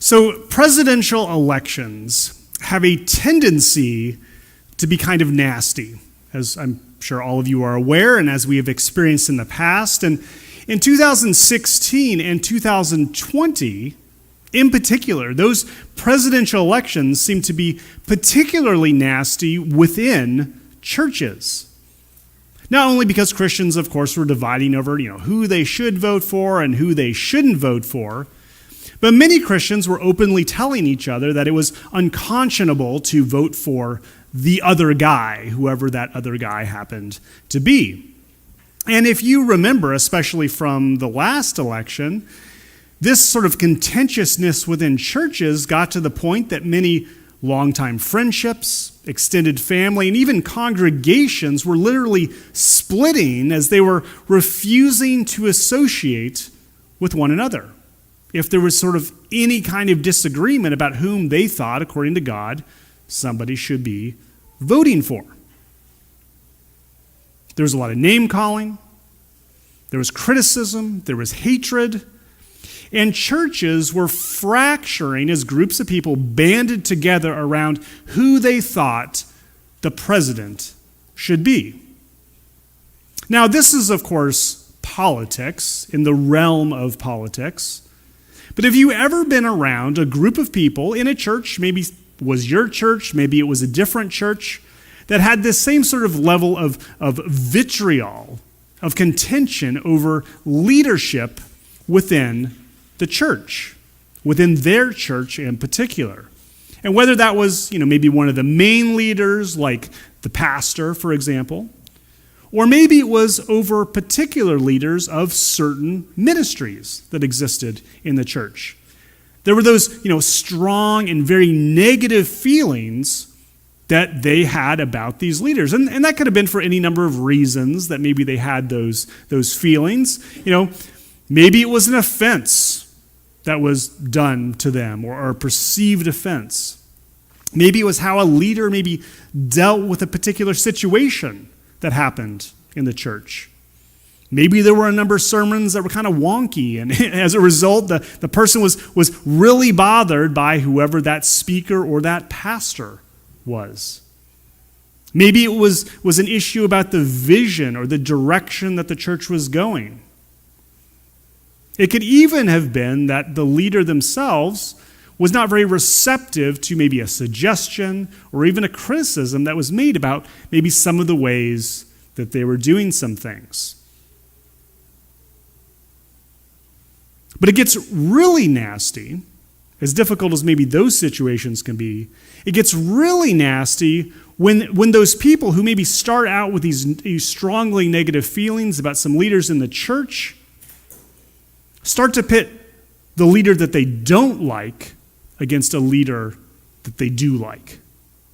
So presidential elections have a tendency to be kind of nasty, as I'm sure all of you are aware and as we have experienced in the past. And in 2016 and 2020, in particular, those presidential elections seem to be particularly nasty within churches. Not only because Christians, of course, were dividing over, who they should vote for and who they shouldn't vote for, but many Christians were openly telling each other that it was unconscionable to vote for the other guy, whoever that other guy happened to be. And if you remember, especially from the last election, this sort of contentiousness within churches got to the point that many longtime friendships, extended family, and even congregations were literally splitting as they were refusing to associate with one another. If there was sort of any kind of disagreement about whom they thought, according to God, somebody should be voting for. There was a lot of name-calling, there was criticism, there was hatred, and churches were fracturing as groups of people banded together around who they thought the president should be. Now, this is, of course, politics, in the realm of politics. But have you ever been around a group of people in a church, maybe it was your church, maybe it was a different church, that had this same sort of level of vitriol, of contention over leadership within the church, within their church in particular? And whether that was, maybe one of the main leaders, like the pastor, for example, or maybe it was over particular leaders of certain ministries that existed in the church. There were those, strong and very negative feelings that they had about these leaders. And that could have been for any number of reasons that maybe they had those feelings. Maybe it was an offense that was done to them, or a perceived offense. Maybe it was how a leader maybe dealt with a particular situation that happened in the church. Maybe there were a number of sermons that were kind of wonky, and as a result, the person was really bothered by whoever that speaker or that pastor was. Maybe it was an issue about the vision or the direction that the church was going. It could even have been that the leader themselves was not very receptive to maybe a suggestion or even a criticism that was made about maybe some of the ways that they were doing some things. But it gets really nasty, as difficult as maybe those situations can be. It gets really nasty when those people who maybe start out with these strongly negative feelings about some leaders in the church start to pit the leader that they don't like against a leader that they do like.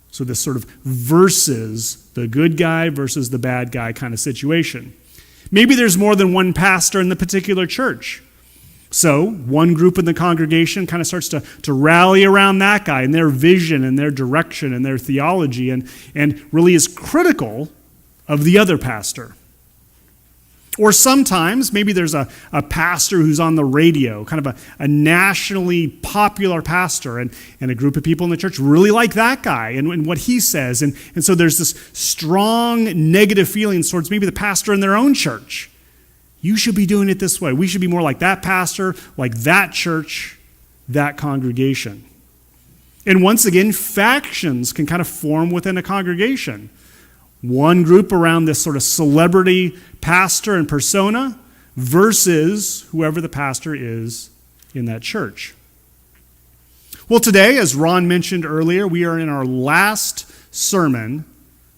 So this sort of versus the good guy versus the bad guy kind of situation. Maybe there's more than one pastor in the particular church. So one group in the congregation kind of starts to rally around that guy and their vision and their direction and their theology and really is critical of the other pastor. Or sometimes maybe there's a pastor who's on the radio, kind of a nationally popular pastor, and a group of people in the church really like that guy and what he says. And so there's this strong negative feelings towards maybe the pastor in their own church. You should be doing it this way. We should be more like that pastor, like that church, that congregation. And once again, factions can kind of form within a congregation. One group around this sort of celebrity pastor and persona versus whoever the pastor is in that church. Well, today, as Ron mentioned earlier, we are in our last sermon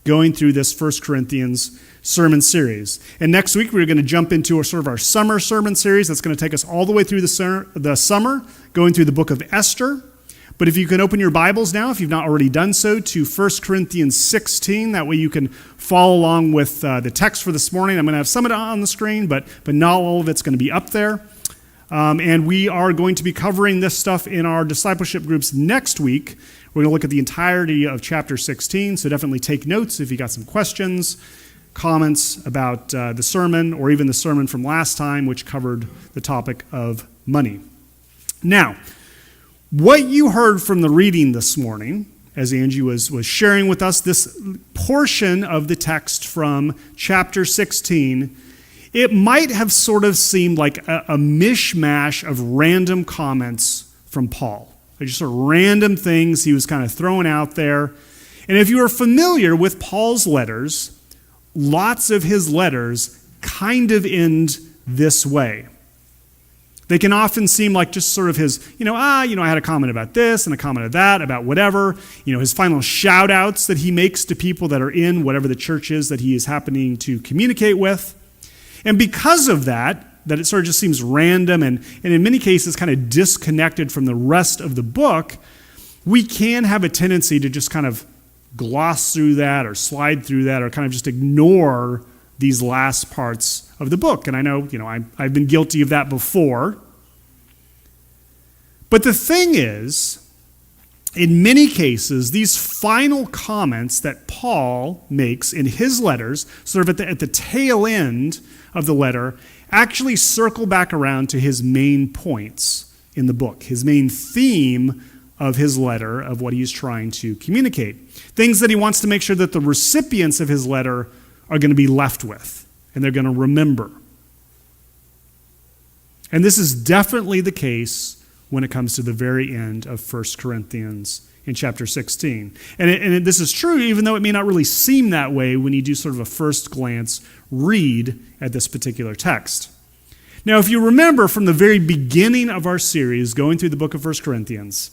going through this 1 Corinthians sermon series. And next week, we're going to jump into our summer sermon series that's going to take us all the way through the summer, going through the book of Esther. But if you can open your Bibles now, if you've not already done so, to 1 Corinthians 16. That way you can follow along with the text for this morning. I'm going to have some of it on the screen, but not all of it's going to be up there. And we are going to be covering this stuff in our discipleship groups next week. We're going to look at the entirety of chapter 16, so definitely take notes if you got some questions, comments about the sermon, or even the sermon from last time, which covered the topic of money. Now, What you heard from the reading this morning, as Angie was sharing with us this portion of the text from chapter 16, it might have sort of seemed like a mishmash of random comments from Paul. They're just sort of random things he was kind of throwing out there. And if you are familiar with Paul's letters, lots of his letters kind of end this way. They can often seem like just sort of his, I had a comment about this and a comment of that, about whatever, his final shout outs that he makes to people that are in whatever the church is that he is happening to communicate with. And because of that it sort of just seems random and in many cases kind of disconnected from the rest of the book, we can have a tendency to just kind of gloss through that or slide through that or kind of just ignore these last parts of the book. And I know, I've been guilty of that before. But the thing is, in many cases, these final comments that Paul makes in his letters, sort of at the tail end of the letter, actually circle back around to his main points in the book, his main theme of his letter, of what he's trying to communicate. Things that he wants to make sure that the recipients of his letter are going to be left with, and they're going to remember. And this is definitely the case when it comes to the very end of 1 Corinthians in chapter 16. And this is true even though it may not really seem that way when you do sort of a first glance read at this particular text. Now, if you remember from the very beginning of our series, going through the book of 1 Corinthians,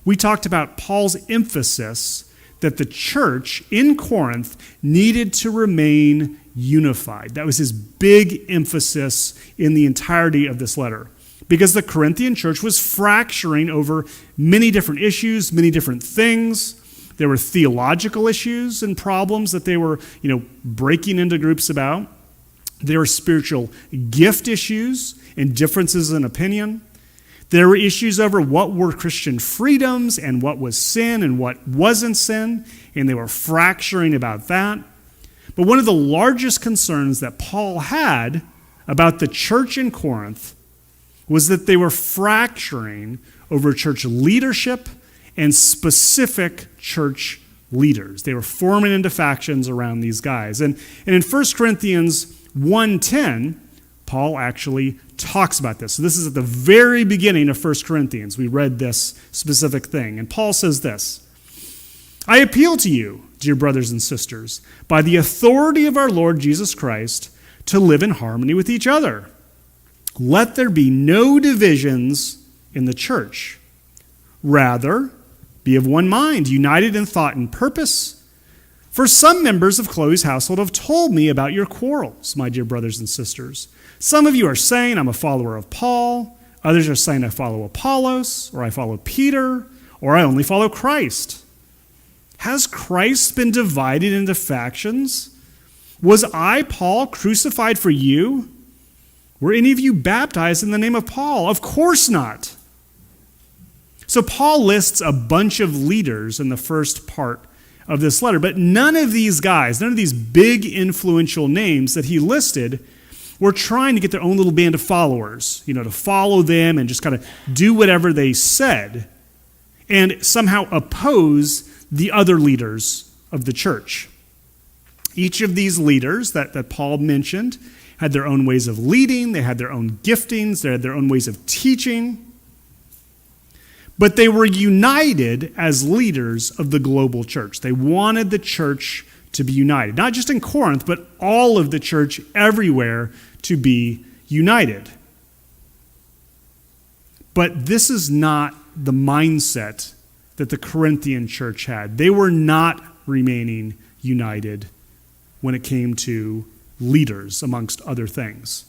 we talked about Paul's emphasis that the church in Corinth needed to remain unified. That was his big emphasis in the entirety of this letter. Because the Corinthian church was fracturing over many different issues, many different things. There were theological issues and problems that they were, breaking into groups about. There were spiritual gift issues and differences in opinion. There were issues over what were Christian freedoms and what was sin and what wasn't sin, and they were fracturing about that. But one of the largest concerns that Paul had about the church in Corinth was that they were fracturing over church leadership and specific church leaders. They were forming into factions around these guys. And in 1 Corinthians 1:10, Paul actually talks about this. So this is at the very beginning of 1 Corinthians. We read this specific thing. And Paul says this, "I appeal to you, dear brothers and sisters, by the authority of our Lord Jesus Christ, to live in harmony with each other. Let there be no divisions in the church. Rather, be of one mind, united in thought and purpose. For some members of Chloe's household have told me about your quarrels, my dear brothers and sisters. Some of you are saying, I'm a follower of Paul. Others are saying, I follow Apollos, or I follow Peter, or I only follow Christ. Has Christ been divided into factions? Was I, Paul, crucified for you? Were any of you baptized in the name of Paul? Of course not." So Paul lists a bunch of leaders in the first part of this letter, but none of these guys, none of these big influential names that he listed were trying to get their own little band of followers, to follow them and just kind of do whatever they said and somehow oppose the other leaders of the church. Each of these leaders that Paul mentioned had their own ways of leading, they had their own giftings, they had their own ways of teaching. But they were united as leaders of the global church. They wanted the church to be united. Not just in Corinth, but all of the church everywhere to be united. But this is not the mindset that the Corinthian church had. They were not remaining united when it came to leaders, amongst other things.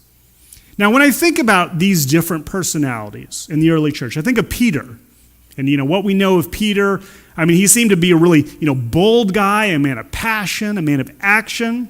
Now, when I think about these different personalities in the early church, I think of Peter. And, what we know of Peter, he seemed to be a really, bold guy, a man of passion, a man of action.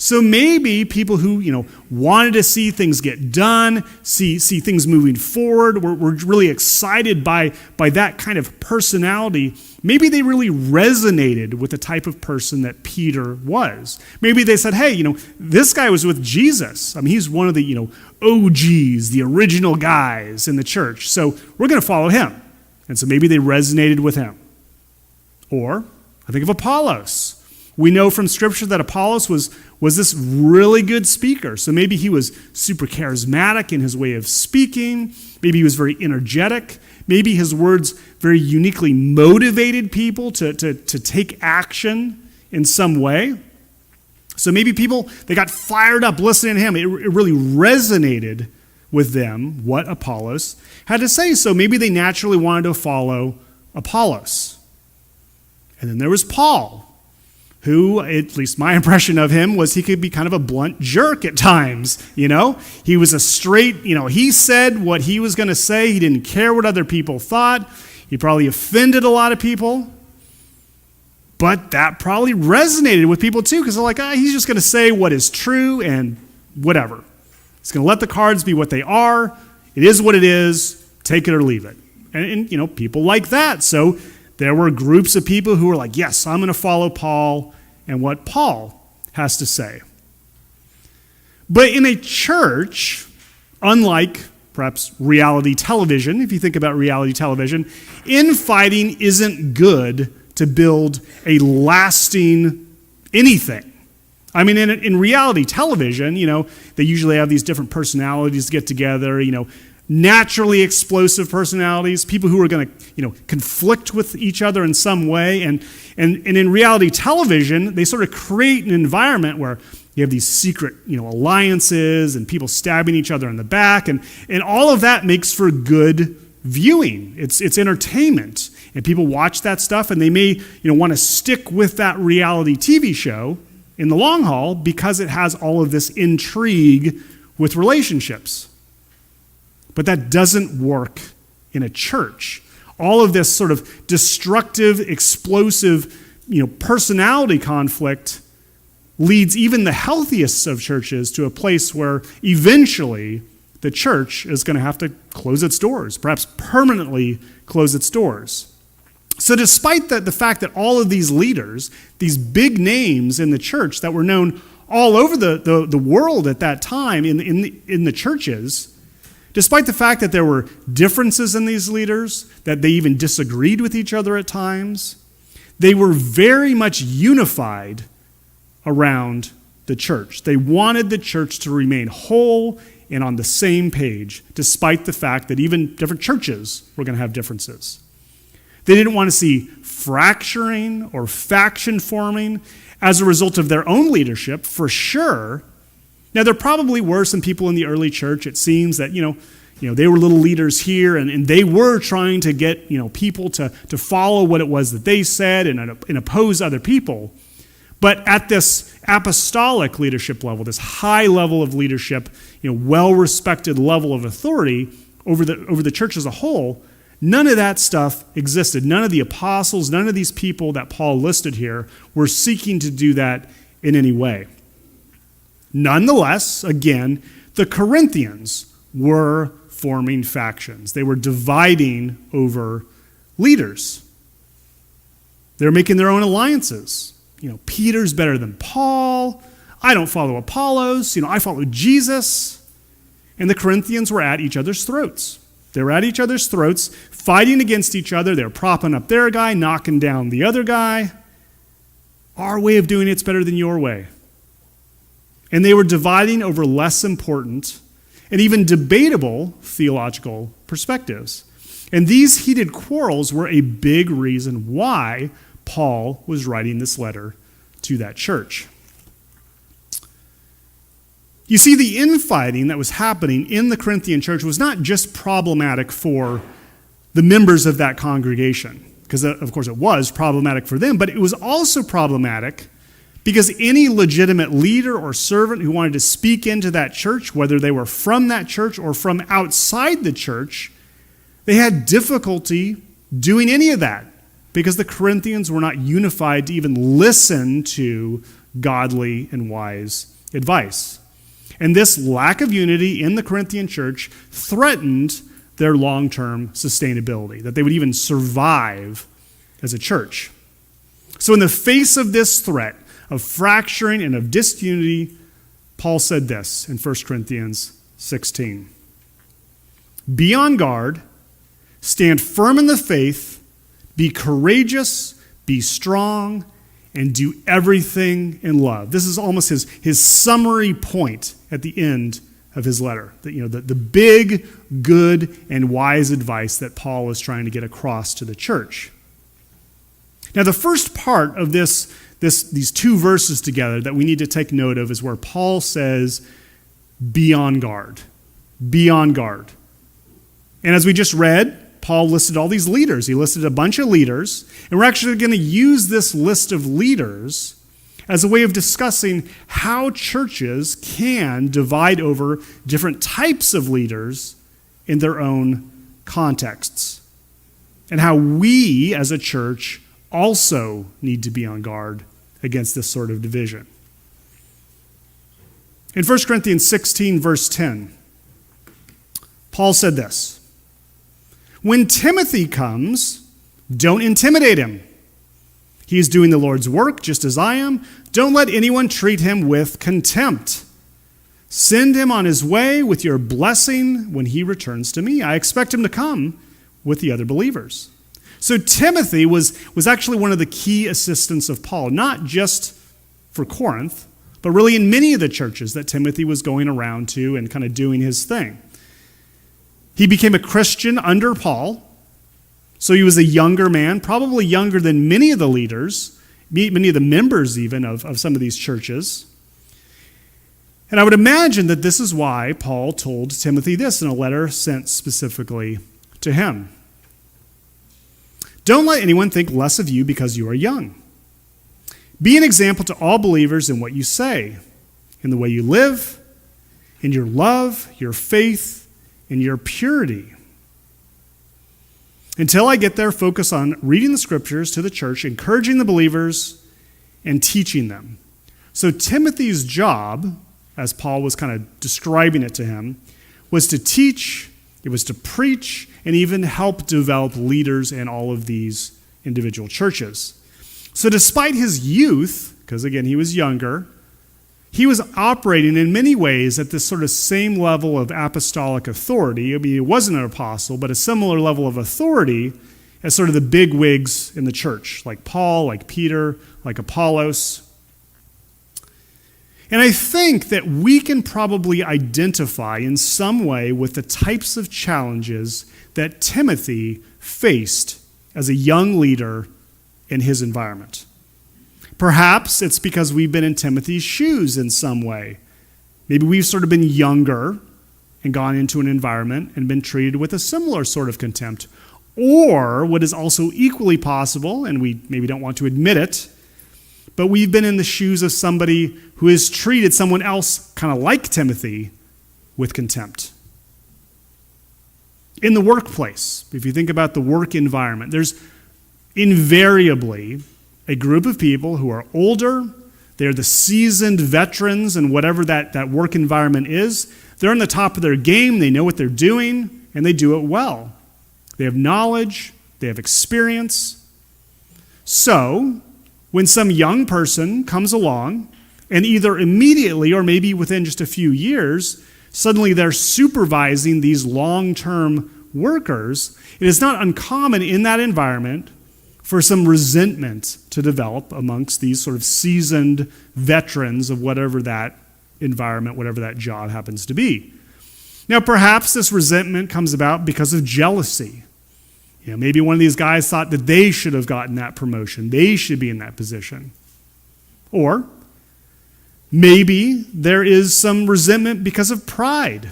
So maybe people who, wanted to see things get done, see things moving forward, were really excited by that kind of personality. Maybe they really resonated with the type of person that Peter was. Maybe they said, hey, this guy was with Jesus. He's one of the, OGs, the original guys in the church. So we're going to follow him. And so maybe they resonated with him. Or I think of Apollos. We know from Scripture that Apollos was this really good speaker. So maybe he was super charismatic in his way of speaking. Maybe he was very energetic. Maybe his words very uniquely motivated people to take action in some way. So maybe people, they got fired up listening to him. It really resonated with them what Apollos had to say. So maybe they naturally wanted to follow Apollos. And then there was Paul, who, at least my impression of him, was he could be kind of a blunt jerk at times, He was a straight, he said what he was going to say. He didn't care what other people thought. He probably offended a lot of people. But that probably resonated with people too, because they're like, he's just going to say what is true and whatever. He's going to let the cards be what they are. It is what it is. Take it or leave it. And people like that. So there were groups of people who were like, yes, I'm going to follow Paul and what Paul has to say. But in a church, unlike perhaps reality television, if you think about reality television, infighting isn't good to build a lasting anything. I mean, in reality television, they usually have these different personalities get together, naturally explosive personalities, people who are going to, conflict with each other in some way. And in reality television, they sort of create an environment where you have these secret, alliances and people stabbing each other in the back. And all of that makes for good viewing. It's entertainment. And people watch that stuff and they may, want to stick with that reality TV show in the long haul because it has all of this intrigue with relationships. But that doesn't work in a church. All of this sort of destructive, explosive, personality conflict leads even the healthiest of churches to a place where eventually the church is going to have to close its doors, perhaps permanently close its doors. So despite the fact that all of these leaders, these big names in the church that were known all over the world at that time in the churches, despite the fact that there were differences in these leaders, that they even disagreed with each other at times, they were very much unified around the church. They wanted the church to remain whole and on the same page, despite the fact that even different churches were going to have differences. They didn't want to see fracturing or faction forming as a result of their own leadership, for sure. Now, there probably were some people in the early church, it seems, that, they were little leaders here, and they were trying to get, people to follow what it was that they said and oppose other people. But at this apostolic leadership level, this high level of leadership, well-respected level of authority over the church as a whole, none of that stuff existed. None of the apostles, none of these people that Paul listed here were seeking to do that in any way. Nonetheless, again, the Corinthians were forming factions. They were dividing over leaders. They were making their own alliances. Peter's better than Paul. I don't follow Apollos. I follow Jesus. And the Corinthians were at each other's throats. They were at each other's throats, fighting against each other. They were propping up their guy, knocking down the other guy. Our way of doing it's better than your way. And they were dividing over less important and even debatable theological perspectives. And these heated quarrels were a big reason why Paul was writing this letter to that church. You see, the infighting that was happening in the Corinthian church was not just problematic for the members of that congregation, because of course it was problematic for them, but it was also problematic because any legitimate leader or servant who wanted to speak into that church, whether they were from that church or from outside the church, they had difficulty doing any of that because the Corinthians were not unified to even listen to godly and wise advice. And this lack of unity in the Corinthian church threatened their long-term sustainability, that they would even survive as a church. So in the face of this threat of fracturing and of disunity, Paul said this in 1 Corinthians 16. Be on guard, Stand firm in the faith, be courageous, be strong, and do everything in love. This is almost his summary point at the end of his letter. The big, good, and wise advice that Paul is trying to get across to the church. Now, the first part of these two verses together that we need to take note of is where Paul says, be on guard. Be on guard. And as we just read, Paul listed all these leaders. He listed a bunch of leaders, and we're actually going to use this list of leaders as a way of discussing how churches can divide over different types of leaders in their own contexts, and how we as a church also need to be on guard against this sort of division. In 1 Corinthians 16, verse 10, Paul said this, "When Timothy comes, don't intimidate him. He is doing the Lord's work just as I am. Don't let anyone treat him with contempt. Send him on his way with your blessing when he returns to me. I expect him to come with the other believers." So Timothy was actually one of the key assistants of Paul, not just for Corinth, but really in many of the churches that Timothy was going around to and kind of doing his thing. He became a Christian under Paul, so he was a younger man, probably younger than many of the leaders, many of the members even of some of these churches. And I would imagine that this is why Paul told Timothy this in a letter sent specifically to him. "Don't let anyone think less of you because you are young. Be an example to all believers in what you say, in the way you live, in your love, your faith, in your purity. Until I get there, focus on reading the scriptures to the church, encouraging the believers, and teaching them." So Timothy's job, as Paul was kind of describing it to him, was to teach, it was to preach, and even help develop leaders in all of these individual churches. So despite his youth, because again he was younger, he was operating in many ways at this sort of same level of apostolic authority. I mean, he wasn't an apostle, but a similar level of authority as sort of the big wigs in the church, like Paul, like Peter, like Apollos. And I think that we can probably identify in some way with the types of challenges that Timothy faced as a young leader in his environment. Perhaps it's because we've been in Timothy's shoes in some way. Maybe we've sort of been younger and gone into an environment and been treated with a similar sort of contempt. Or what is also equally possible, and we maybe don't want to admit it, but we've been in the shoes of somebody who has treated someone else kind of like Timothy with contempt. In the workplace, if you think about the work environment, there's invariably a group of people who are older, they're the seasoned veterans in whatever that work environment is. They're on the top of their game, they know what they're doing, and they do it well. They have knowledge, they have experience. So, when some young person comes along, and either immediately or maybe within just a few years, suddenly they're supervising these long-term workers, it is not uncommon in that environment for some resentment to develop amongst these sort of seasoned veterans of whatever that environment, whatever that job happens to be. Now, perhaps this resentment comes about because of jealousy. Maybe one of these guys thought that they should have gotten that promotion. They should be in that position. Or maybe there is some resentment because of pride.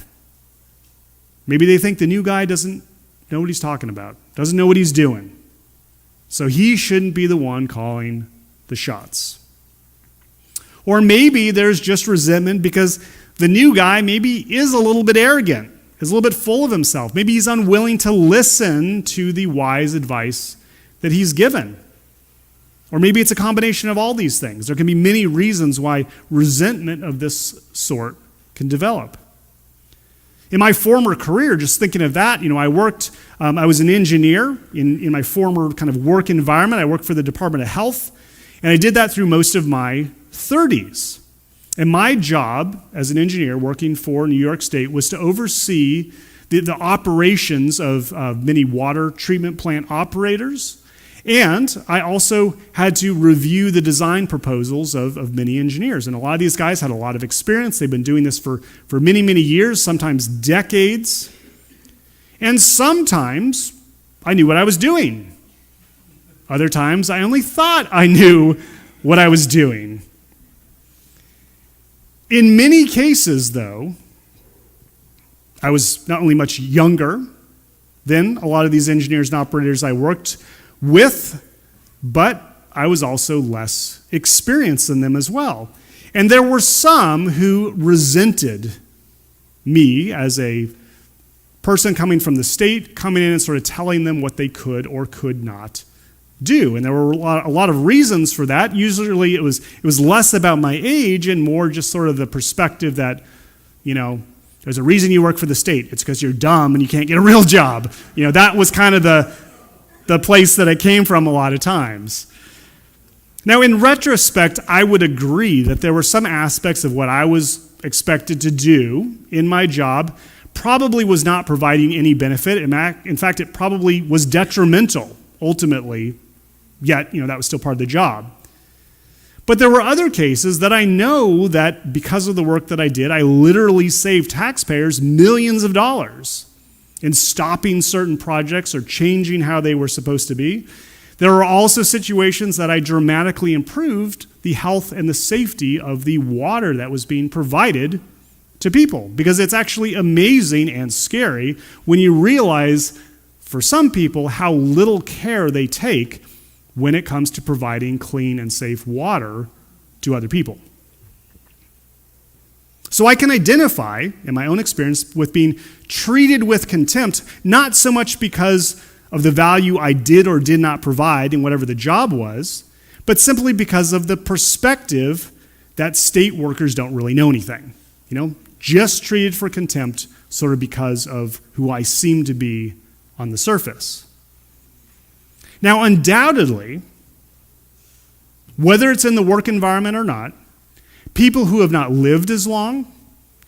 Maybe they think the new guy doesn't know what he's talking about, doesn't know what he's doing. So he shouldn't be the one calling the shots. Or maybe there's just resentment because the new guy maybe is a little bit arrogant, is a little bit full of himself. Maybe he's unwilling to listen to the wise advice that he's given. Or maybe it's a combination of all these things. There can be many reasons why resentment of this sort can develop. In my former career, just thinking of that, I was an engineer in my former kind of work environment. I worked for the Department of Health, and I did that through most of my 30s. And my job as an engineer working for New York State was to oversee the operations of many water treatment plant operators. And I also had to review the design proposals of many engineers. And a lot of these guys had a lot of experience. They've been doing this for many, many years, sometimes decades. And sometimes I knew what I was doing. Other times I only thought I knew what I was doing. In many cases, though, I was not only much younger than a lot of these engineers and operators I worked with, but I was also less experienced than them as well. And there were some who resented me as a person coming from the state, coming in and sort of telling them what they could or could not do. And there were a lot of reasons for that. Usually it was less about my age and more just sort of the perspective that, there's a reason you work for the state. It's because you're dumb and you can't get a real job. That was kind of the place that I came from a lot of times. Now, in retrospect, I would agree that there were some aspects of what I was expected to do in my job probably was not providing any benefit. In fact, it probably was detrimental ultimately, yet, that was still part of the job. But there were other cases that I know that because of the work that I did, I literally saved taxpayers millions of dollars in stopping certain projects or changing how they were supposed to be. There were also situations that I dramatically improved the health and the safety of the water that was being provided to people, because it's actually amazing and scary when you realize for some people how little care they take when it comes to providing clean and safe water to other people. So I can identify, in my own experience, with being treated with contempt, not so much because of the value I did or did not provide in whatever the job was, but simply because of the perspective that state workers don't really know anything. Just treated for contempt sort of because of who I seem to be on the surface. Now, undoubtedly, whether it's in the work environment or not, people who have not lived as long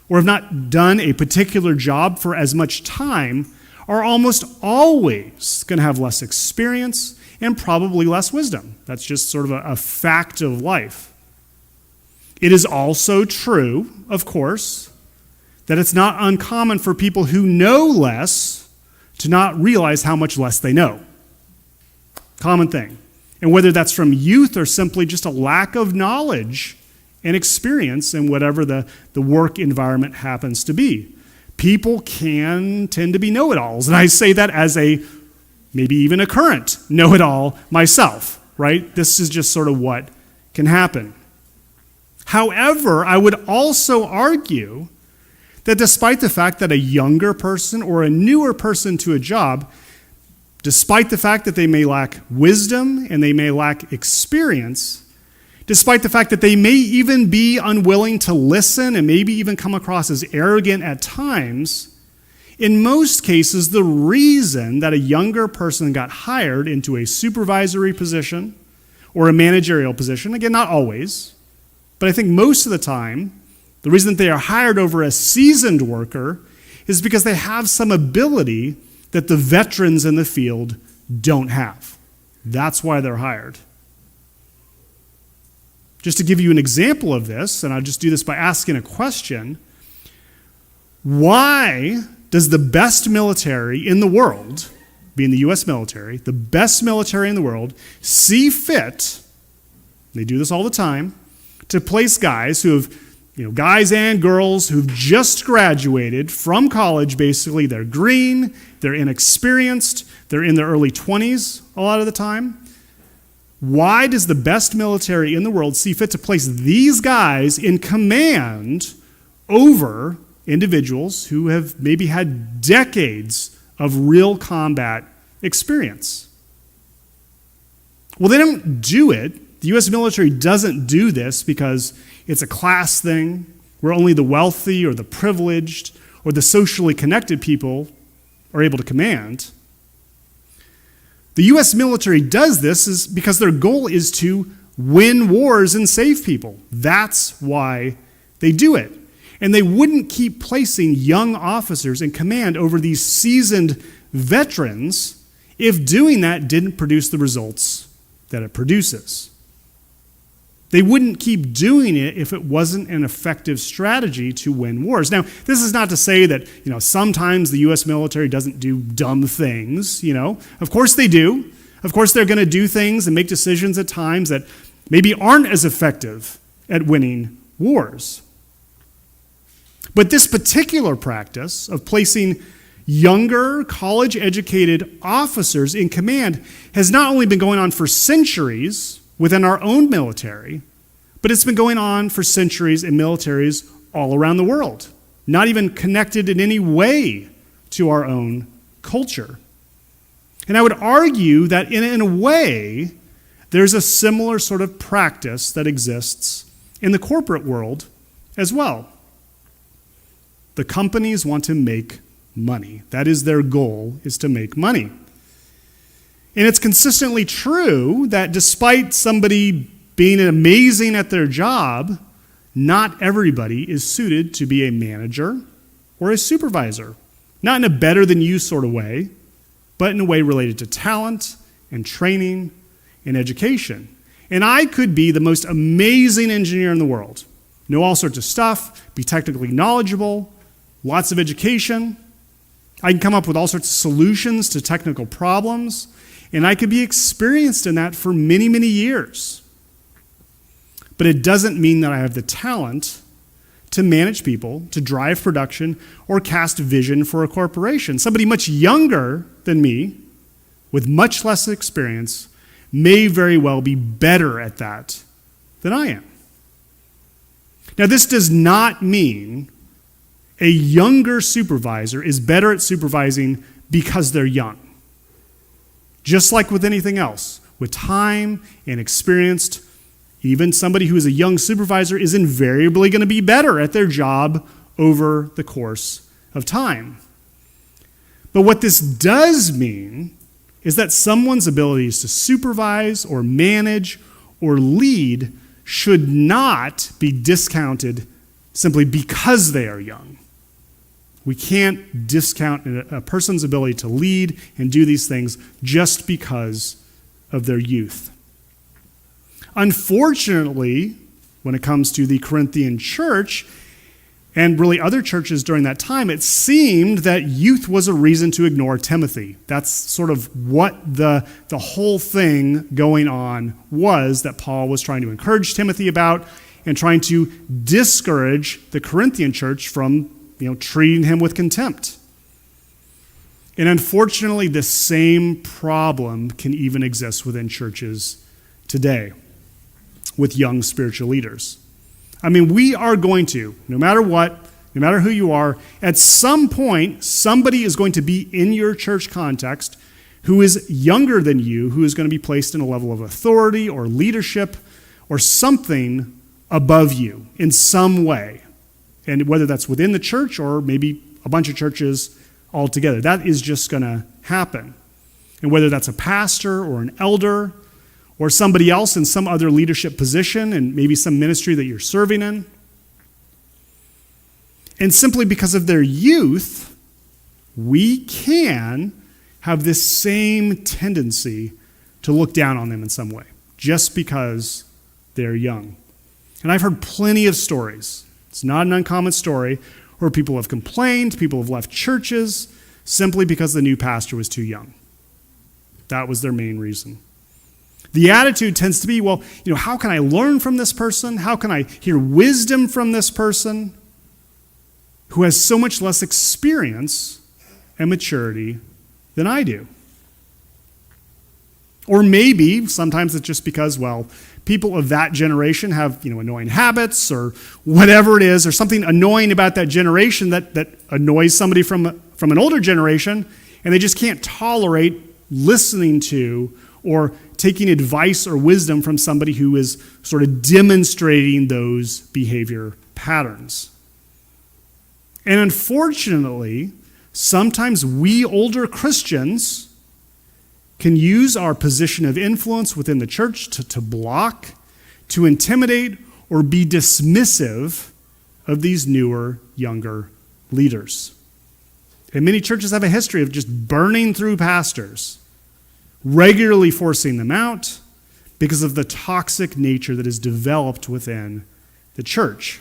or have not done a particular job for as much time are almost always going to have less experience and probably less wisdom. That's just sort of a fact of life. It is also true, of course, that it's not uncommon for people who know less to not realize how much less they know. Common thing. And whether that's from youth or simply just a lack of knowledge and experience in whatever the work environment happens to be. People can tend to be know-it-alls. And I say that as maybe even a current know-it-all myself, right? This is just sort of what can happen. However, I would also argue that despite the fact that a younger person or a newer person to a job, despite the fact that they may lack wisdom and they may lack experience, despite the fact that they may even be unwilling to listen and maybe even come across as arrogant at times, in most cases, the reason that a younger person got hired into a supervisory position or a managerial position, again, not always, but I think most of the time, the reason that they are hired over a seasoned worker is because they have some ability that the veterans in the field don't have. That's why they're hired. Just to give you an example of this, and I'll just do this by asking a question, why does the best military in the world, being the U.S. military, the best military in the world, see fit, they do this all the time, to place guys who have guys and girls who've just graduated from college, basically, they're green, they're inexperienced, they're in their early 20s a lot of the time. Why does the best military in the world see fit to place these guys in command over individuals who have maybe had decades of real combat experience? Well, they don't do it. The U.S. military doesn't do this because it's a class thing where only the wealthy or the privileged or the socially connected people are able to command. The U.S. military does this is because their goal is to win wars and save people. That's why they do it. And they wouldn't keep placing young officers in command over these seasoned veterans if doing that didn't produce the results that it produces. They wouldn't keep doing it if it wasn't an effective strategy to win wars. Now, this is not to say that, sometimes the U.S. military doesn't do dumb things, Of course they do. Of course they're going to do things and make decisions at times that maybe aren't as effective at winning wars. But this particular practice of placing younger, college-educated officers in command has not only been going on for centuries within our own military, but it's been going on for centuries in militaries all around the world, not even connected in any way to our own culture. And I would argue that in a way, there's a similar sort of practice that exists in the corporate world as well. The companies want to make money. That is their goal, is to make money. And it's consistently true that despite somebody being amazing at their job, not everybody is suited to be a manager or a supervisor. Not in a better than you sort of way, but in a way related to talent and training and education. And I could be the most amazing engineer in the world, know all sorts of stuff, be technically knowledgeable, lots of education. I can come up with all sorts of solutions to technical problems, and I could be experienced in that for many, many years. But it doesn't mean that I have the talent to manage people, to drive production, or cast vision for a corporation. Somebody much younger than me, with much less experience, may very well be better at that than I am. Now, this does not mean a younger supervisor is better at supervising because they're young. Just like with anything else, with time and experience, even somebody who is a young supervisor is invariably going to be better at their job over the course of time. But what this does mean is that someone's abilities to supervise or manage or lead should not be discounted simply because they are young. We can't discount a person's ability to lead and do these things just because of their youth. Unfortunately, when it comes to the Corinthian church, and really other churches during that time, it seemed that youth was a reason to ignore Timothy. That's sort of what the whole thing going on was that Paul was trying to encourage Timothy about and trying to discourage the Corinthian church from treating him with contempt. And unfortunately, the same problem can even exist within churches today with young spiritual leaders. I mean, we are going to, no matter what, no matter who you are, at some point, somebody is going to be in your church context who is younger than you, who is going to be placed in a level of authority or leadership or something above you in some way. And whether that's within the church or maybe a bunch of churches altogether, that is just going to happen. And whether that's a pastor or an elder or somebody else in some other leadership position and maybe some ministry that you're serving in. And simply because of their youth, we can have this same tendency to look down on them in some way, just because they're young. And I've heard plenty of stories. It's not an uncommon story where people have complained, people have left churches simply because the new pastor was too young. That was their main reason. The attitude tends to be, well, how can I learn from this person? How can I hear wisdom from this person who has so much less experience and maturity than I do? Or maybe sometimes it's just because, people of that generation have, annoying habits or whatever it is, or something annoying about that generation that annoys somebody from an older generation, and they just can't tolerate listening to or taking advice or wisdom from somebody who is sort of demonstrating those behavior patterns. And unfortunately, sometimes we older Christians can use our position of influence within the church to block, to intimidate, or be dismissive of these newer, younger leaders. And many churches have a history of just burning through pastors, regularly forcing them out because of the toxic nature that is developed within the church.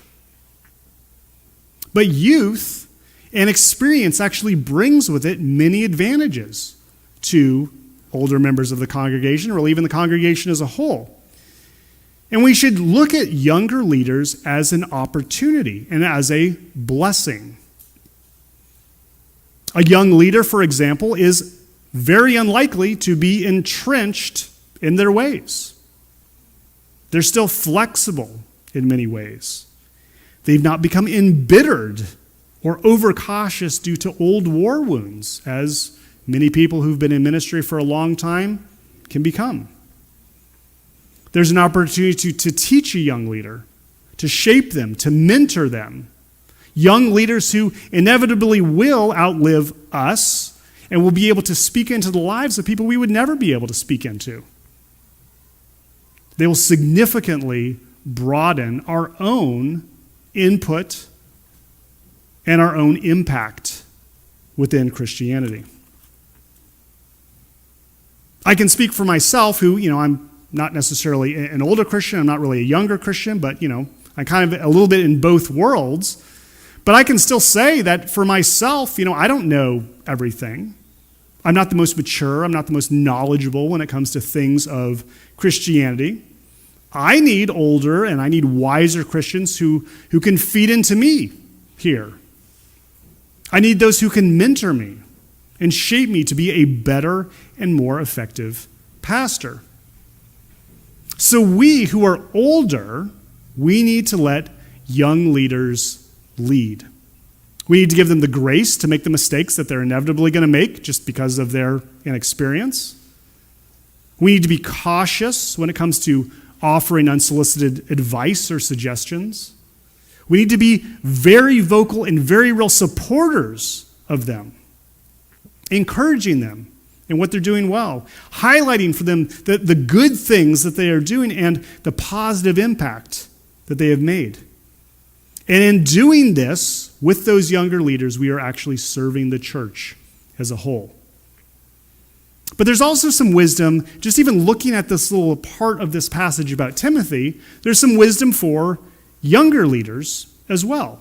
But youth and experience actually brings with it many advantages to older members of the congregation, or even the congregation as a whole. And we should look at younger leaders as an opportunity and as a blessing. A young leader, for example, is very unlikely to be entrenched in their ways. They're still flexible in many ways. They've not become embittered or overcautious due to old war wounds, as many people who've been in ministry for a long time can become. There's an opportunity to teach a young leader, to shape them, to mentor them. Young leaders who inevitably will outlive us and will be able to speak into the lives of people we would never be able to speak into. They will significantly broaden our own input and our own impact within Christianity. I can speak for myself, who, I'm not necessarily an older Christian, I'm not really a younger Christian, but, I'm kind of a little bit in both worlds. But I can still say that for myself, I don't know everything. I'm not the most mature, I'm not the most knowledgeable when it comes to things of Christianity. I need older and I need wiser Christians who can feed into me here. I need those who can mentor me and shape me to be a better and more effective pastor. So we who are older, we need to let young leaders lead. We need to give them the grace to make the mistakes that they're inevitably going to make just because of their inexperience. We need to be cautious when it comes to offering unsolicited advice or suggestions. We need to be very vocal and very real supporters of them, encouraging them in what they're doing well, highlighting for them the good things that they are doing and the positive impact that they have made. And in doing this, with those younger leaders, we are actually serving the church as a whole. But there's also some wisdom, just even looking at this little part of this passage about Timothy, there's some wisdom for younger leaders as well.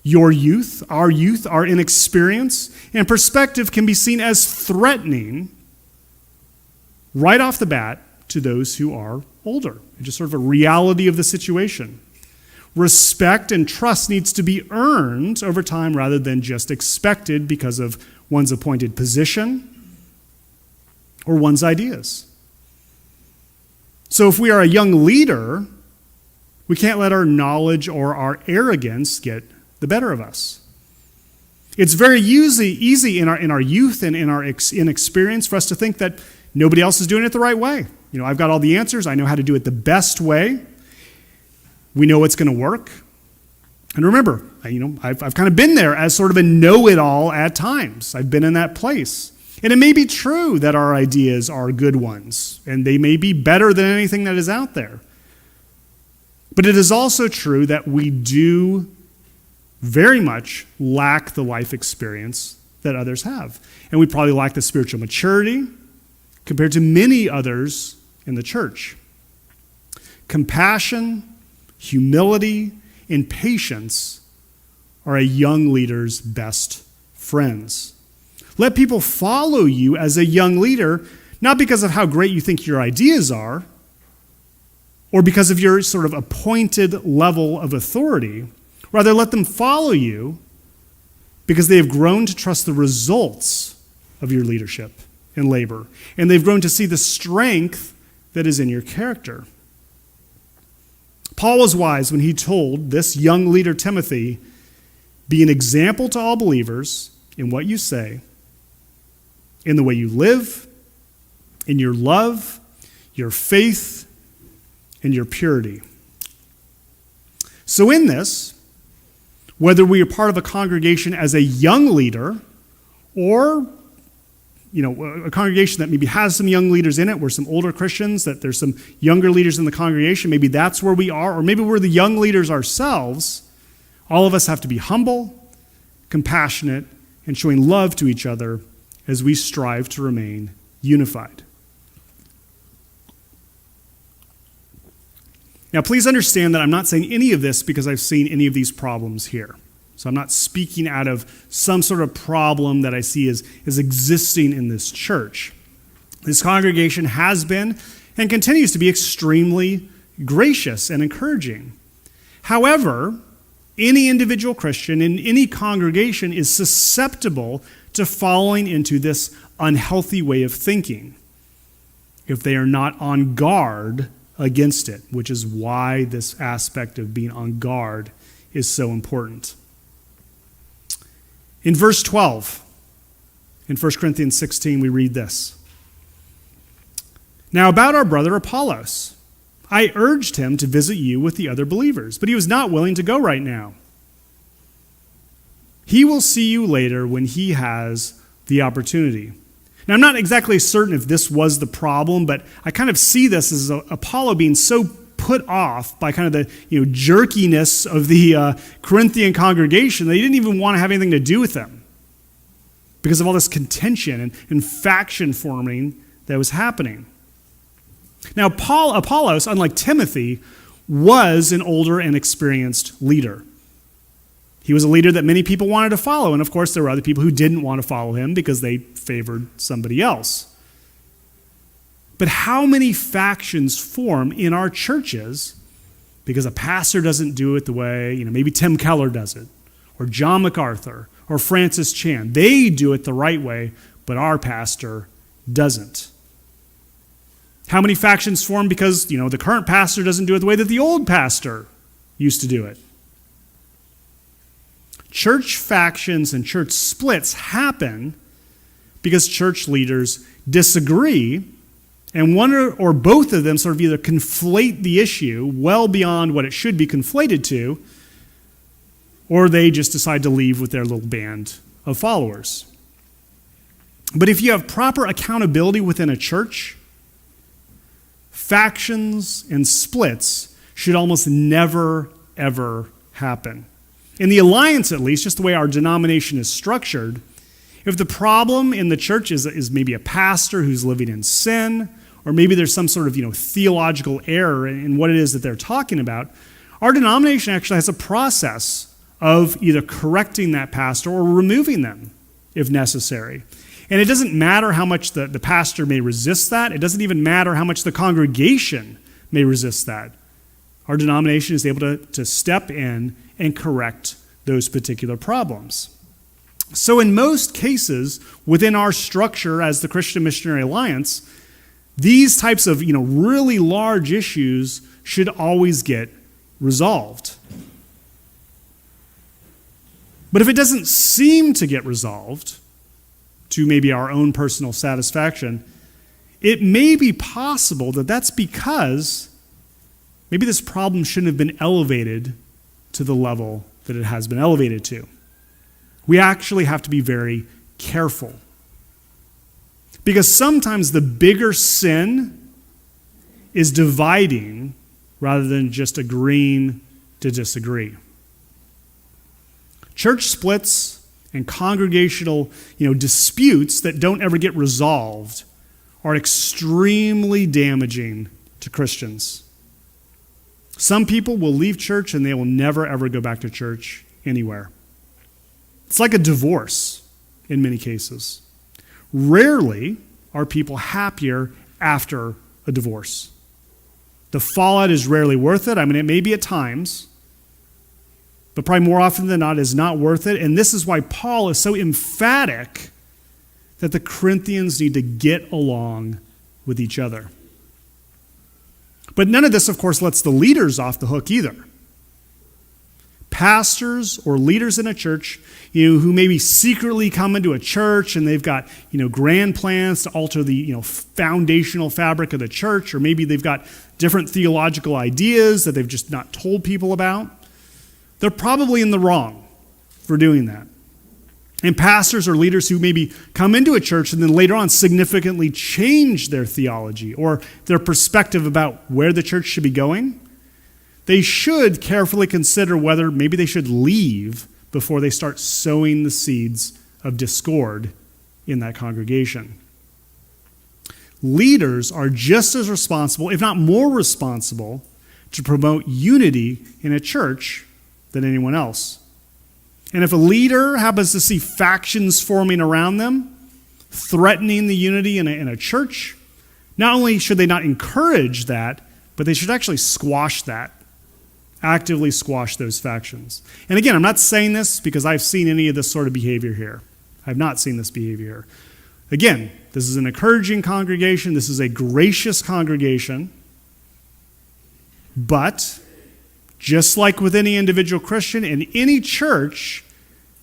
Your youth, our inexperience, and perspective can be seen as threatening right off the bat to those who are older. It's just sort of a reality of the situation. Respect and trust needs to be earned over time rather than just expected because of one's appointed position or one's ideas. So if we are a young leader, we can't let our knowledge or our arrogance get the better of us. It's very easy in our youth and in our inexperience for us to think that nobody else is doing it the right way. I've got all the answers. I know how to do it the best way. We know what's going to work. And remember, I've kind of been there as sort of a know-it-all at times. I've been in that place. And it may be true that our ideas are good ones, and they may be better than anything that is out there. But it is also true that we do very much lack the life experience that others have. And we probably lack the spiritual maturity compared to many others in the church. Compassion, humility, and patience are a young leader's best friends. Let people follow you as a young leader, not because of how great you think your ideas are, or because of your sort of appointed level of authority. Rather, let them follow you because they have grown to trust the results of your leadership and labor, and they've grown to see the strength that is in your character. Paul was wise when he told this young leader Timothy, be an example to all believers in what you say, in the way you live, in your love, your faith, and your purity. So in this, whether we are part of a congregation as a young leader or a congregation that maybe has some young leaders in it. We're some older Christians, that there's some younger leaders in the congregation. Maybe that's where we are, or maybe we're the young leaders ourselves. All of us have to be humble, compassionate, and showing love to each other as we strive to remain unified. Now, please understand that I'm not saying any of this because I've seen any of these problems here. So I'm not speaking out of some sort of problem that I see as existing in this church. This congregation has been and continues to be extremely gracious and encouraging. However, any individual Christian in any congregation is susceptible to falling into this unhealthy way of thinking if they are not on guard against it, which is why this aspect of being on guard is so important. In verse 12, in 1 Corinthians 16, we read this. Now about our brother Apollos, I urged him to visit you with the other believers, but he was not willing to go right now. He will see you later when he has the opportunity. Now, I'm not exactly certain if this was the problem, but I kind of see this as Apollo being so put off by kind of the jerkiness of the Corinthian congregation that he didn't even want to have anything to do with them because of all this contention and faction forming that was happening. Now, Apollos, unlike Timothy, was an older and experienced leader. He was a leader that many people wanted to follow, and of course there were other people who didn't want to follow him because they favored somebody else. But how many factions form in our churches because a pastor doesn't do it the way, maybe Tim Keller does it, or John MacArthur, or Francis Chan. They do it the right way, but our pastor doesn't. How many factions form because, the current pastor doesn't do it the way that the old pastor used to do it? Church factions and church splits happen because church leaders disagree, and one or both of them sort of either conflate the issue well beyond what it should be conflated to, or they just decide to leave with their little band of followers. But if you have proper accountability within a church, factions and splits should almost never, ever happen. In the Alliance, at least, just the way our denomination is structured, if the problem in the church is maybe a pastor who's living in sin, or maybe there's some sort of theological error in what it is that they're talking about, our denomination actually has a process of either correcting that pastor or removing them if necessary. And it doesn't matter how much the pastor may resist that. It doesn't even matter how much the congregation may resist that. Our denomination is able to step in and correct those particular problems. So in most cases, within our structure as the Christian Missionary Alliance, these types of really large issues should always get resolved. But if it doesn't seem to get resolved, to maybe our own personal satisfaction, it may be possible that that's because maybe this problem shouldn't have been elevated to the level that it has been elevated to. We actually have to be very careful. Because sometimes the bigger sin is dividing rather than just agreeing to disagree. Church splits and congregational, disputes that don't ever get resolved are extremely damaging to Christians. Some people will leave church and they will never ever go back to church anywhere. It's like a divorce in many cases. Rarely are people happier after a divorce. The fallout is rarely worth it. It may be at times, but probably more often than not is not worth it. And this is why Paul is so emphatic that the Corinthians need to get along with each other. But none of this, of course, lets the leaders off the hook either. Pastors or leaders in a church, who maybe secretly come into a church and they've got, grand plans to alter the, foundational fabric of the church, or maybe they've got different theological ideas that they've just not told people about. They're probably in the wrong for doing that. And pastors or leaders who maybe come into a church and then later on significantly change their theology or their perspective about where the church should be going, they should carefully consider whether maybe they should leave before they start sowing the seeds of discord in that congregation. Leaders are just as responsible, if not more responsible, to promote unity in a church than anyone else. And if a leader happens to see factions forming around them, threatening the unity in a church, not only should they not encourage that, but they should actually squash that, actively squash those factions. And again, I'm not saying this because I've seen any of this sort of behavior here. I've not seen this behavior here. Again, this is an encouraging congregation. This is a gracious congregation. But just like with any individual Christian in any church,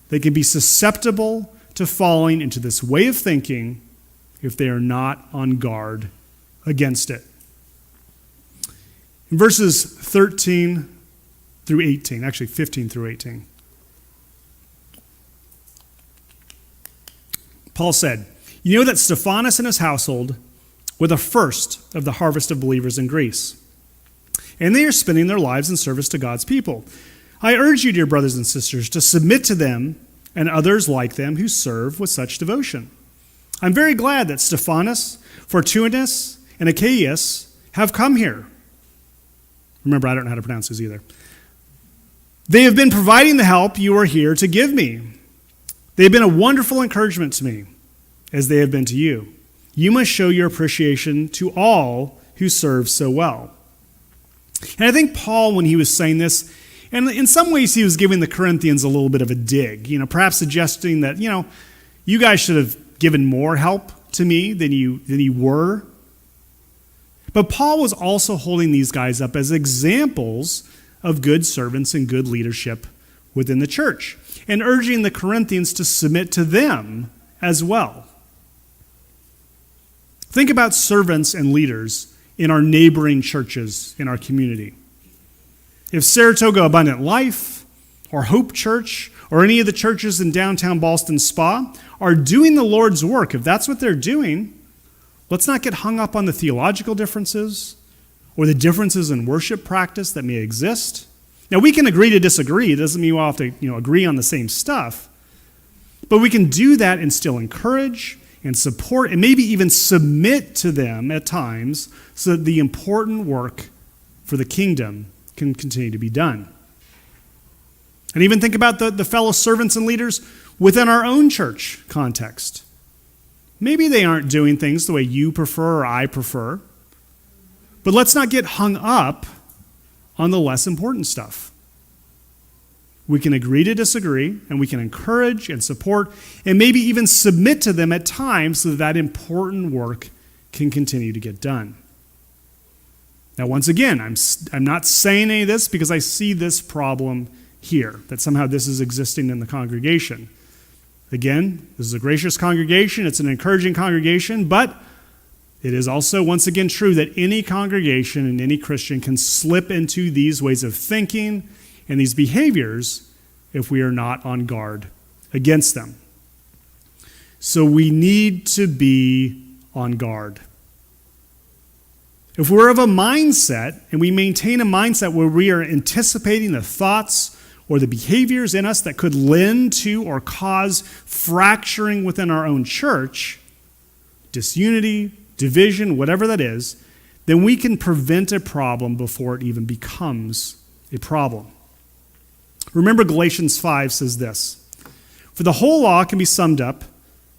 they can be susceptible to falling into this way of thinking if they are not on guard against it. In verses 13 through 18, actually 15 through 18, Paul said, "You know that Stephanas and his household were the first of the harvest of believers in Greece, and they are spending their lives in service to God's people. I urge you, dear brothers and sisters, to submit to them and others like them who serve with such devotion. I'm very glad that Stephanas, Fortunatus, and Achaeus have come here." Remember, I don't know how to pronounce these either. "They have been providing the help you are here to give me. They have been a wonderful encouragement to me, as they have been to you. You must show your appreciation to all who serve so well." And I think Paul, when he was saying this, and in some ways he was giving the Corinthians a little bit of a dig, perhaps suggesting that, you guys should have given more help to me than you were. But Paul was also holding these guys up as examples of good servants and good leadership within the church, and urging the Corinthians to submit to them as well. Think about servants and leaders in our neighboring churches in our community. If Saratoga Abundant Life or Hope Church or any of the churches in downtown Ballston Spa are doing the Lord's work, if that's what they're doing, let's not get hung up on the theological differences or the differences in worship practice that may exist. Now, we can agree to disagree. It doesn't mean we'll have to agree on the same stuff. But we can do that and still encourage and support and maybe even submit to them at times so that the important work for the kingdom can continue to be done. And even think about the fellow servants and leaders within our own church context. Maybe they aren't doing things the way you prefer or I prefer, but let's not get hung up on the less important stuff. We can agree to disagree, and we can encourage and support, and maybe even submit to them at times so that important work can continue to get done. Now, once again, I'm not saying any of this because I see this problem here, that somehow this is existing in the congregation. Again, this is a gracious congregation, it's an encouraging congregation, but it is also, once again, true that any congregation and any Christian can slip into these ways of thinking and these behaviors if we are not on guard against them. So we need to be on guard. If we're of a mindset and we maintain a mindset where we are anticipating the thoughts or the behaviors in us that could lend to or cause fracturing within our own church, disunity, division, whatever that is, then we can prevent a problem before it even becomes a problem. Remember, Galatians 5 says this: "For the whole law can be summed up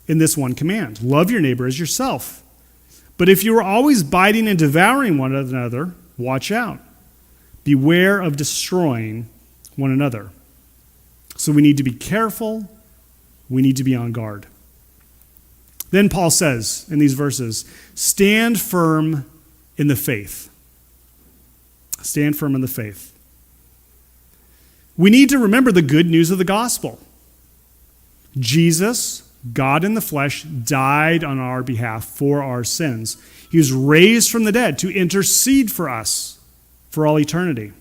in this one command: love your neighbor as yourself. But if you are always biting and devouring one another, watch out. Beware of destroying one another." So we need to be careful. We need to be on guard. Then Paul says in these verses, stand firm in the faith. Stand firm in the faith. We need to remember the good news of the gospel. Jesus, God in the flesh, died on our behalf for our sins. He was raised from the dead to intercede for us for all eternity.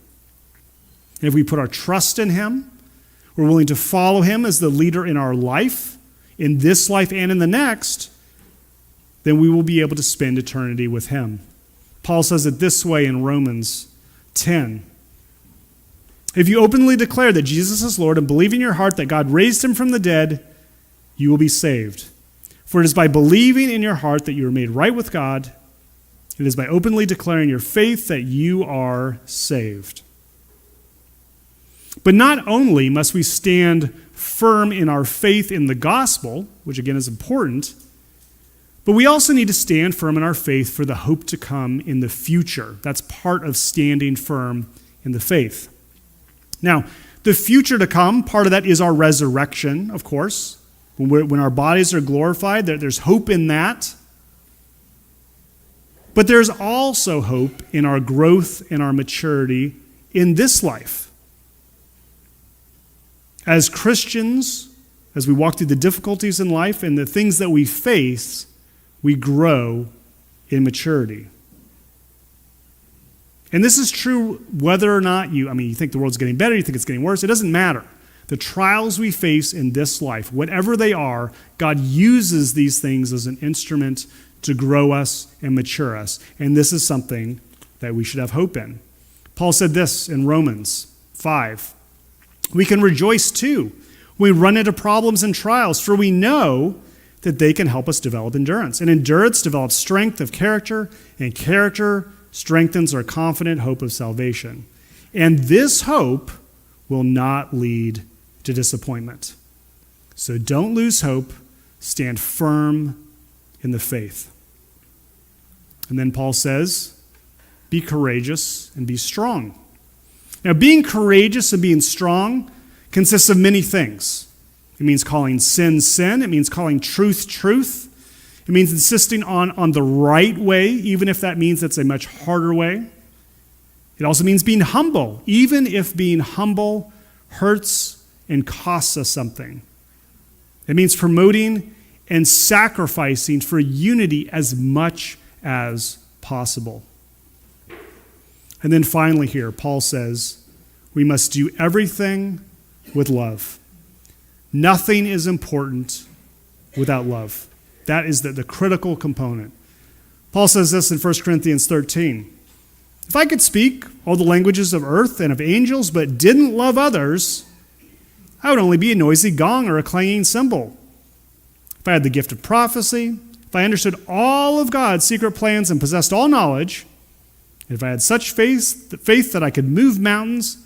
And if we put our trust in him, we're willing to follow him as the leader in our life, in this life and in the next, then we will be able to spend eternity with him. Paul says it this way in Romans 10. If you openly declare that Jesus is Lord and believe in your heart that God raised him from the dead, you will be saved. For it is by believing in your heart that you are made right with God. It is by openly declaring your faith that you are saved. But not only must we stand firm in our faith in the gospel, which again is important, but we also need to stand firm in our faith for the hope to come in the future. That's part of standing firm in the faith. Now, the future to come, part of that is our resurrection, of course. When our bodies are glorified, there's hope in that. But there's also hope in our growth and our maturity in this life. As Christians, as we walk through the difficulties in life and the things that we face, we grow in maturity. And this is true whether or not you think the world's getting better, you think it's getting worse, it doesn't matter. The trials we face in this life, whatever they are, God uses these things as an instrument to grow us and mature us. And this is something that we should have hope in. Paul said this in Romans 5. We can rejoice too when we run into problems and trials, for we know that they can help us develop endurance. And endurance develops strength of character, and character strengthens our confident hope of salvation. And this hope will not lead to disappointment. So don't lose hope. Stand firm in the faith. And then Paul says, be courageous and be strong. Now, being courageous and being strong consists of many things. It means calling sin, sin. It means calling truth, truth. It means insisting on the right way, even if that means it's a much harder way. It also means being humble, even if being humble hurts and costs us something. It means promoting and sacrificing for unity as much as possible. And then finally here, Paul says, we must do everything with love. Nothing is important without love. That is the critical component. Paul says this in 1 Corinthians 13. If I could speak all the languages of earth and of angels, but didn't love others, I would only be a noisy gong or a clanging cymbal. If I had the gift of prophecy, if I understood all of God's secret plans and possessed all knowledge, if I had such faith that I could move mountains,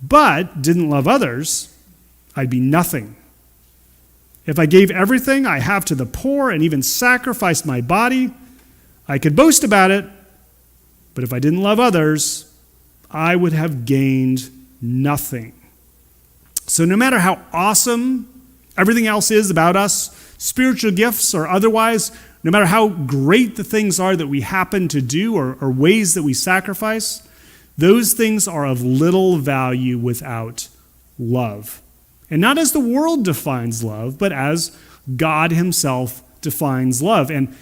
but didn't love others, I'd be nothing. If I gave everything I have to the poor and even sacrificed my body, I could boast about it, but if I didn't love others, I would have gained nothing. So no matter how awesome everything else is about us, spiritual gifts or otherwise, no matter how great the things are that we happen to do or ways that we sacrifice, those things are of little value without love. And not as the world defines love, but as God himself defines love. And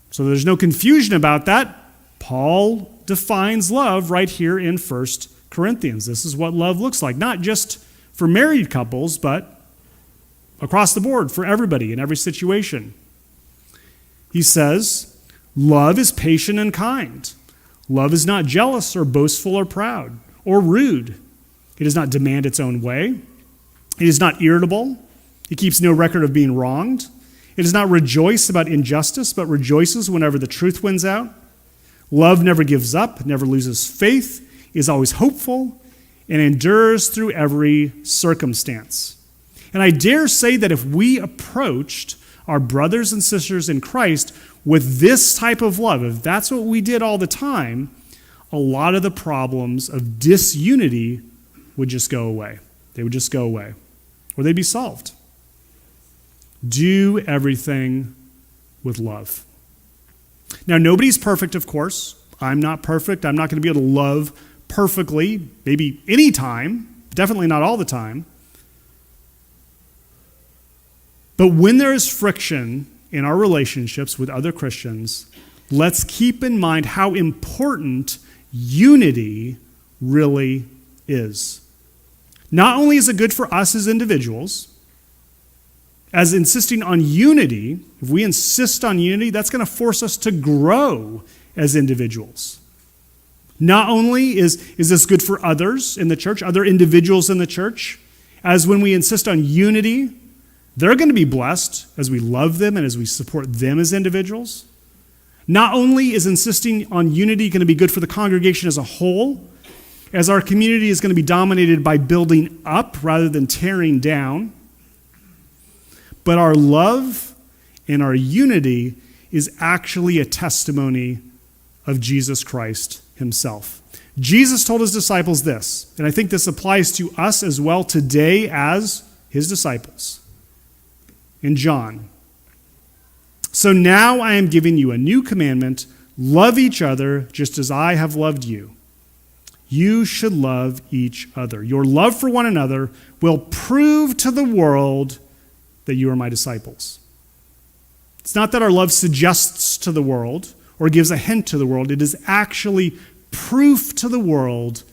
so there's no confusion about that. Paul defines love right here in 1 Corinthians. This is what love looks like, not just for married couples, but across the board for everybody in every situation. He says, love is patient and kind. Love is not jealous or boastful or proud or rude. It does not demand its own way. It is not irritable. It keeps no record of being wronged. It does not rejoice about injustice, but rejoices whenever the truth wins out. Love never gives up, never loses faith, is always hopeful, and endures through every circumstance. And I dare say that if we approached our brothers and sisters in Christ with this type of love, if that's what we did all the time, a lot of the problems of disunity would just go away. They would just go away, or they'd be solved. Do everything with love. Now, nobody's perfect, of course. I'm not perfect. I'm not going to be able to love perfectly, maybe any time, definitely not all the time. But when there is friction in our relationships with other Christians, let's keep in mind how important unity really is. Not only is it good for us as individuals, as insisting on unity, if we insist on unity, that's going to force us to grow as individuals. Not only is this good for others in the church, other individuals in the church, as when we insist on unity, they're going to be blessed as we love them and as we support them as individuals. Not only is insisting on unity going to be good for the congregation as a whole, as our community is going to be dominated by building up rather than tearing down, but our love and our unity is actually a testimony of Jesus Christ himself. Jesus told his disciples this, and I think this applies to us as well today as his disciples. In John, "So now I am giving you a new commandment, love each other just as I have loved you. You should love each other. Your love for one another will prove to the world that you are my disciples." It's not that our love suggests to the world or gives a hint to the world. It is actually proof to the world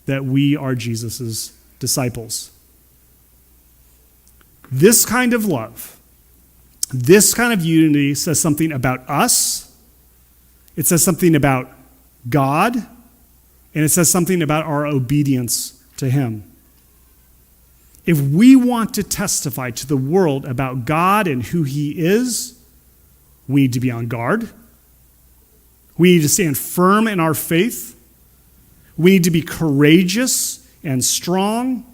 that we are Jesus' disciples. This kind of love, this kind of unity says something about us, it says something about God, and it says something about our obedience to him. If we want to testify to the world about God and who he is, we need to be on guard. We need to stand firm in our faith. We need to be courageous and strong.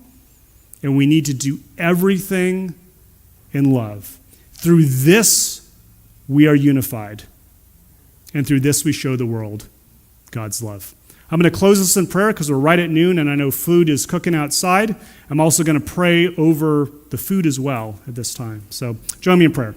And we need to do everything in love. Through this, we are unified. And through this, we show the world God's love. I'm going to close this in prayer because we're right at noon and I know food is cooking outside. I'm also going to pray over the food as well at this time. So join me in prayer.